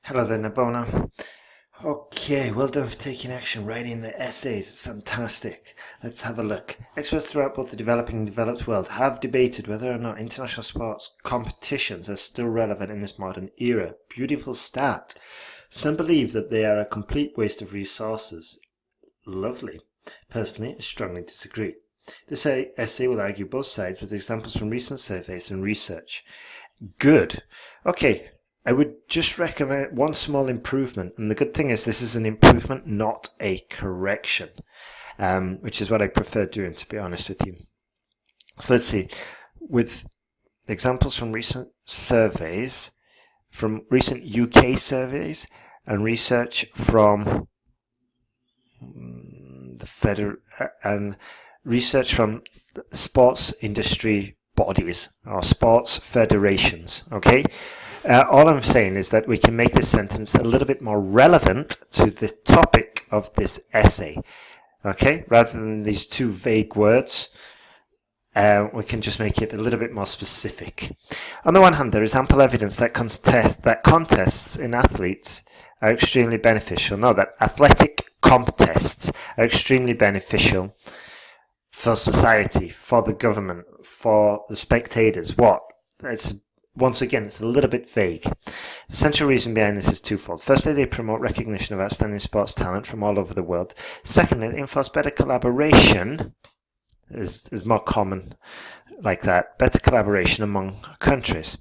Hello there, Nabona. Okay, well done for taking action, writing the essays. It's fantastic. Let's have a look. Experts throughout both the developing and developed world have debated whether or not international sports competitions are still relevant in this modern era. Beautiful start. Some believe that they are a complete waste of resources. Lovely. Personally, I strongly disagree. This essay will argue both sides with examples from recent surveys and research. Good. Okay. I would just recommend one small improvement, and the good thing is this is an improvement, not a correction, which is what I prefer doing, to be honest with you. So let's see, with examples from recent surveys, from recent UK surveys, and research from and research from sports industry bodies or sports federations, okay? All I'm saying is that we can make this sentence a little bit more relevant to the topic of this essay, okay? Rather than these two vague words, we can just make it a little bit more specific. On the one hand, there is ample evidence that contests in athletes are extremely beneficial. No, that athletic contests are extremely beneficial for society, for the government, for the spectators. Once again, it's a little bit vague. The central reason behind this is twofold. Firstly, they promote recognition of outstanding sports talent from all over the world. Secondly, they enforce better collaboration, is more common like that, better collaboration among countries.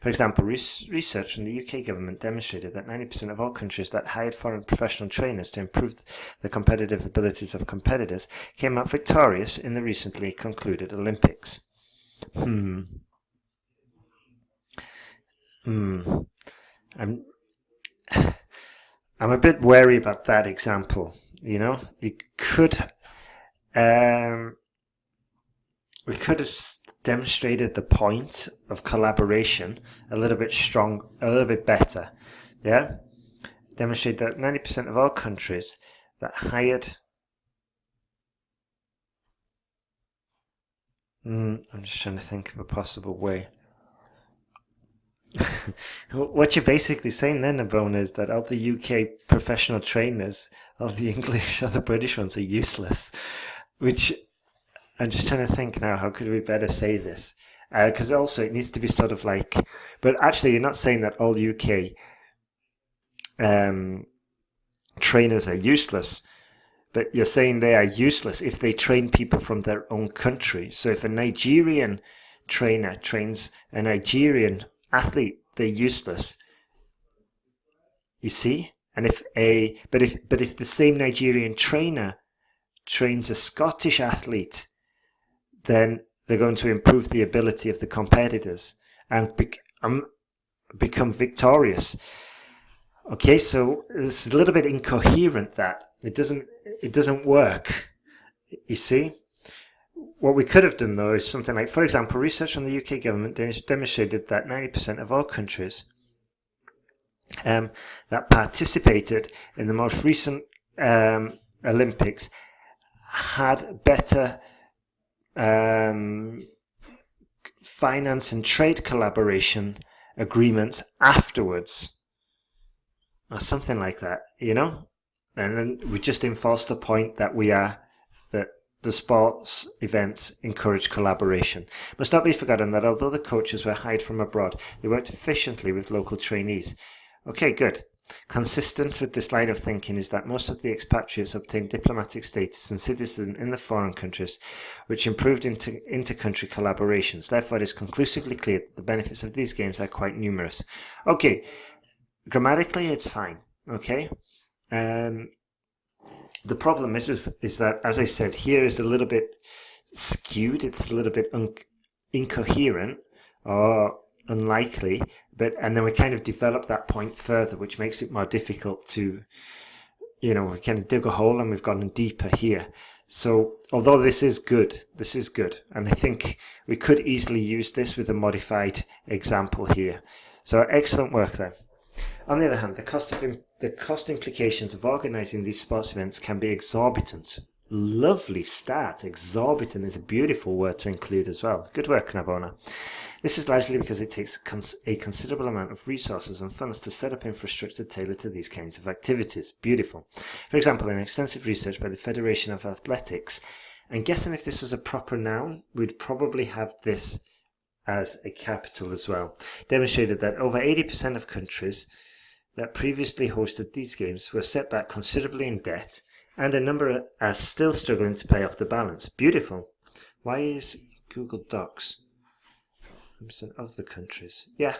For example, research from the UK government demonstrated that 90% of all countries that hired foreign professional trainers to improve the competitive abilities of competitors came out victorious in the recently concluded Olympics. I'm a bit wary about that example. You know, we could have demonstrated the point of collaboration a little bit better. Yeah, demonstrate that 90% of all countries that hired. I'm just trying to think of a possible way. What you're basically saying then, Nabona, is that all the UK professional trainers, all the English or the British ones are useless. Which I'm just trying to think now, how could we better say this? Because also it needs to be sort of like, but actually you're not saying that all UK trainers are useless, but you're saying they are useless if they train people from their own country. So if a Nigerian trainer trains a Nigerian athlete, they're useless. You see? And if the same Nigerian trainer trains a Scottish athlete, then they're going to improve the ability of the competitors and become victorious. Okay, so it's a little bit incoherent that it doesn't work. You see? What we could have done, though, is something like, for example, research from the UK government demonstrated that 90% of all countries that participated in the most recent Olympics had better finance and trade collaboration agreements afterwards, or something like that, you know? And then we just enforce the point that the sports events encourage collaboration. It must not be forgotten that although the coaches were hired from abroad, they worked efficiently with local trainees. Okay, good. Consistent with this line of thinking is that most of the expatriates obtained diplomatic status and citizen in the foreign countries, which improved inter-country collaborations. Therefore, it is conclusively clear that the benefits of these games are quite numerous. Okay, grammatically it's fine. Okay. The problem is that, as I said, here is a little bit skewed. It's a little bit incoherent or unlikely, and then we kind of develop that point further, which makes it more difficult to, we kind of dig a hole and we've gone deeper here. So, although this is good, and I think we could easily use this with a modified example here. So, excellent work there. On the other hand, the cost implications of organising these sports events can be exorbitant. Lovely stat. Exorbitant is a beautiful word to include as well. Good work, Nabona. This is largely because it takes a considerable amount of resources and funds to set up infrastructure tailored to these kinds of activities. Beautiful. For example, in extensive research by the Federation of Athletics, I'm guessing if this was a proper noun, we'd probably have this as a capital as well, demonstrated that over 80% of countries that previously hosted these games were set back considerably in debt, and a number are still struggling to pay off the balance. Beautiful. Why is Google Docs of the countries? Yeah,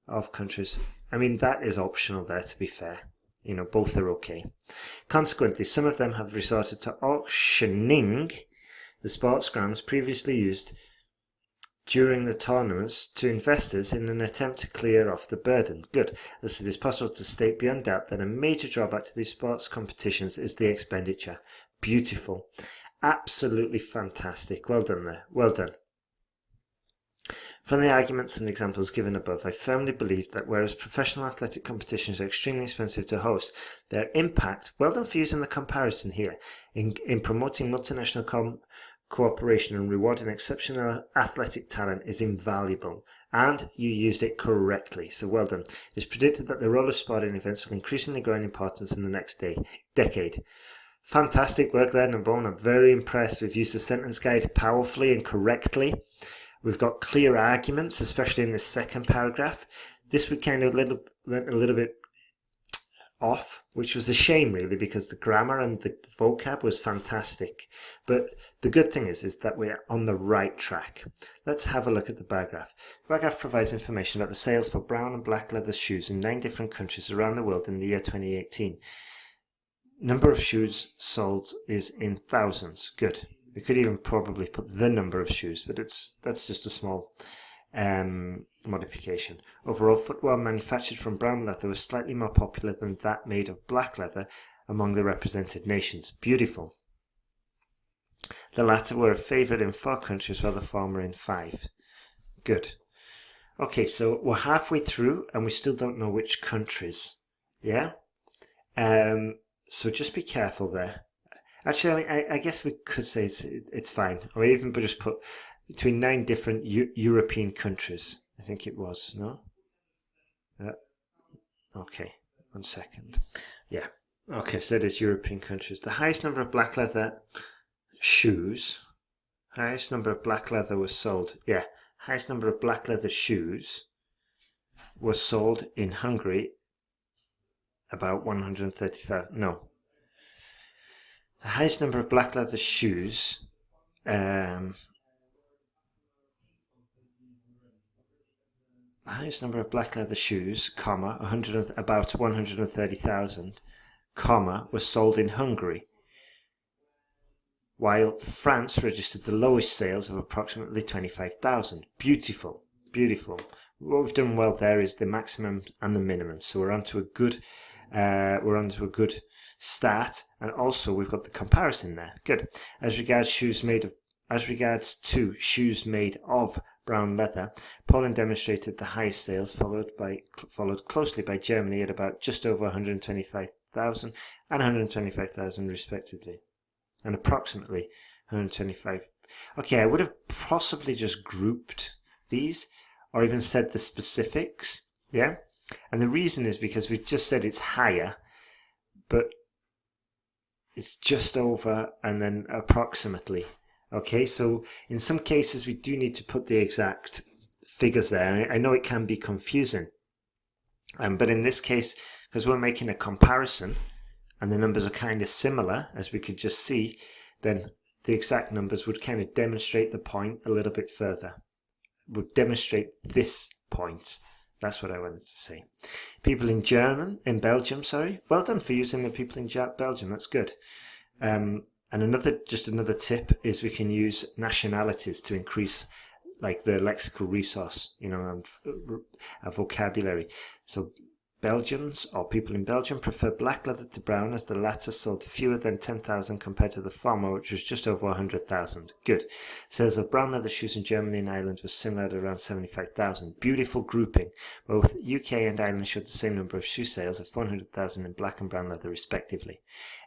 of countries. I mean, that is optional there, to be fair. You know, both are okay. Consequently, some of them have resorted to auctioning the sports grounds previously used during the tournaments to investors in an attempt to clear off the burden. Good, as it is possible to state beyond doubt that a major drawback to these sports competitions is the expenditure. Beautiful. Absolutely fantastic. Well done there. Well done. From the arguments and examples given above, I firmly believe that whereas professional athletic competitions are extremely expensive to host, their impact, well done for using the comparison here, in promoting multinational cooperation and rewarding exceptional athletic talent is invaluable, and you used it correctly, so well done. It is predicted that the roller sporting events will increasingly grow in importance in the next decade. Fantastic work there, Nabona. I'm very impressed. We've used the sentence guide powerfully and correctly. We've got clear arguments, especially in the second paragraph. This would kind of went a little bit off, which was a shame really, because the grammar and the vocab was fantastic. But the good thing is that we're on the right track. Let's have a look at the bar graph. The bar graph provides information about the sales for brown and black leather shoes in 9 different countries around the world in the year 2018. Number of shoes sold is in thousands. Good. We could even probably put the number of shoes, but that's just a small modification. Overall, footwear manufactured from brown leather was slightly more popular than that made of black leather among the represented nations. Beautiful. The latter were favoured in 4 countries, while the former in 5. Good. Okay, so we're halfway through, and we still don't know which countries. Yeah? So just be careful there. Actually, I guess we could say it's fine. Or even just put between 9 different European countries. I think it was, no? Okay, 1 second. Yeah. Okay, so it is European countries. The highest number of black leather shoes. Highest number of black leather was sold. Yeah. Highest number of black leather shoes was sold in Hungary. About 130,000. No. The highest number of black leather shoes the highest number of black leather shoes, comma, about 130,000, comma, was sold in Hungary, while France registered the lowest sales of approximately 25,000. Beautiful, beautiful. What we've done well there is the maximum and the minimum, so we're onto a good start, and also we've got the comparison there. Good. As regards to shoes made of brown leather, Poland demonstrated the highest sales, followed closely by Germany at about just over 125,000 and 125,000 respectively, and approximately 125. Okay, I would have possibly just grouped these, or even said the specifics. Yeah. And the reason is because we've just said it's higher, but it's just over and then approximately. Okay, so in some cases we do need to put the exact figures there. I know it can be confusing, but in this case, because we're making a comparison and the numbers are kind of similar, as we could just see, then the exact numbers would kind of demonstrate the point a little bit further. Would demonstrate this point. That's what I wanted to say. People in Belgium, well done for using the people in Belgium. That's good. And another tip is we can use nationalities to increase like the lexical resource, and a vocabulary. So Belgians or people in Belgium prefer black leather to brown, as the latter sold fewer than 10,000 compared to the former, which was just over 100,000. Good. Sales of brown leather shoes in Germany and Ireland was similar at around 75,000. Beautiful grouping. Both UK and Ireland showed the same number of shoe sales of 400,000 in black and brown leather respectively.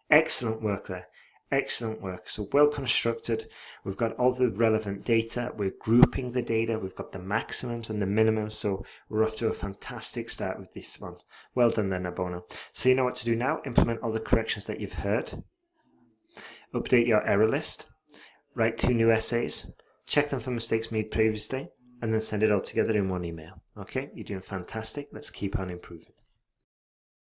Excellent work there. Excellent work. So well constructed. We've got all the relevant data. We're grouping the data. We've got the maximums and the minimums. So we're off to a fantastic start with this one. Well done then, Nabona. So you know what to do now. Implement all the corrections that you've heard. Update your error list. Write 2 new essays. Check them for mistakes made previously. And then send it all together in one email. Okay, you're doing fantastic. Let's keep on improving.